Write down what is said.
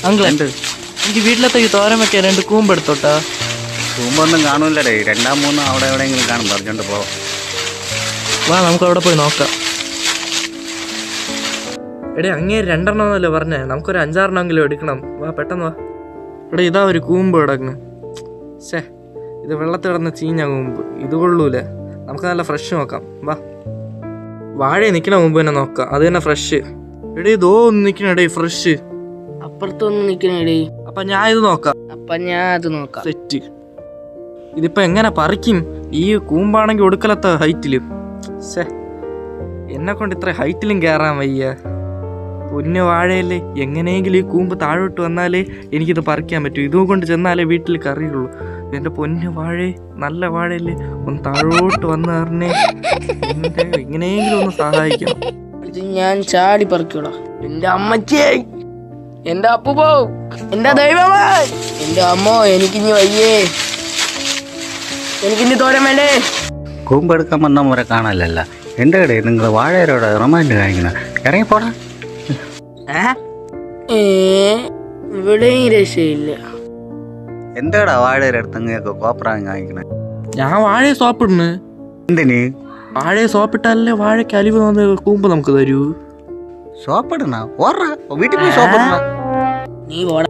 അങ്കിളെ എനിക്ക് വീട്ടിലത്തേക്ക് തോരൻ വെക്കാൻ 2 കൂമ്പ് എടുത്തോട്ടാ. കൂമ്പൊന്നും കാണൂലടേ, 2 3 അവിടെ എവിടെയെങ്കിലും കാണും, പറിച്ചോണ്ട് പോ. വാ നമുക്ക് അവിടെ പോയി നോക്കാം. എടേ അങ്ങേ 2 എണ്ണമല്ലേ പറഞ്ഞേ, നമുക്കൊരു 5 6 എണ്ണമെങ്കിലും എടുക്കണം. വാ പെട്ടെന്ന് വാ. എടേ ഇതാ ഒരു കൂമ്പ് കിടക്കുന്നു. ഇത് വെള്ളത്തിൽ കിടന്ന് ചീഞ്ഞ കൂമ്പ്, ഇത് കൊള്ളൂല. നമുക്ക് നല്ല ഫ്രഷ് നോക്കാം. വാ, വാഴ നിൽക്കണ മുമ്പ് തന്നെ നോക്കാം, അത് തന്നെ ഫ്രഷ്. എടേ ഇതോ ഒന്ന് നിൽക്കണേ ഫ്രഷ്, അപ്പുറത്തൊന്നും നിക്കണേടി. അപ്പൊ ഞാൻ ഇത് നോക്കാം. അപ്പൊ ഞാൻ അത് നോക്കാം. സെറ്റ്. ഇതിപ്പോ എങ്ങനെ പറിക്കും? ഈ കൂമ്പാണെങ്കിൽ ഒടുക്കലത്ത ഹൈറ്റിലും. എന്നെ കൊണ്ട് ഇത്ര ഹൈറ്റിലും കയറാൻ വയ്യ. പൊന്നു വാഴയല്ലേ, എങ്ങനെയെങ്കിലും ഈ കൂമ്പ് താഴോട്ട് വന്നാലേ എനിക്കിത് പറിക്കാൻ പറ്റൂ. ഇതും കൊണ്ട് ചെന്നാലേ വീട്ടിൽ കറിയുള്ളൂ. എൻ്റെ പൊന്നു വാഴേ, നല്ല വാഴയല്ലേ, ഒന്ന് താഴോട്ട് വന്ന് പറഞ്ഞേ, എങ്ങനെയെങ്കിലും ഒന്ന് സഹായിക്കണം. ഇത് ഞാൻ ചാടി പറിക്കൂടാ. എന്റെ അമ്മച്ചേ, എന്റെ അപ്പുപോ, എന്റെ ദൈവമേ, എന്റെ അമ്മോ, എനിക്കിഞ്ഞി വയ്യേ, എനിക്കിഞ്ഞി തോരൻ വേണ്ടേ. കൂമ്പെടുക്കാൻ വന്ന മുறை കാണാനല്ല എൻ്റെ കട. നിങ്ങൾ വാഴയോടെ റൊമാൻഡ് കാണിക്കണം, ഇറങ്ങിപ്പോടാ. ഇവിടെയും രക്ഷയില്ല. എന്താടാ വാഴയുടെ അടുത്ത് അങ്ങനെയൊക്കെ കോപ്പറാൻ കാണിക്കണേ? ഞാൻ വാഴയെ സോപ്പിടുന്നു. എന്തിന്? വാഴയെ സോപ്പിട്ടാലല്ലേ വാഴയ്ക്ക് അലിവ് വന്ന് കൂമ്പ് നമുക്ക് തരൂ. സോപ്പിടണ? ഓർറ വീട്ടിൽ പോയി സോപ്പിടണ. നീ പോടാ.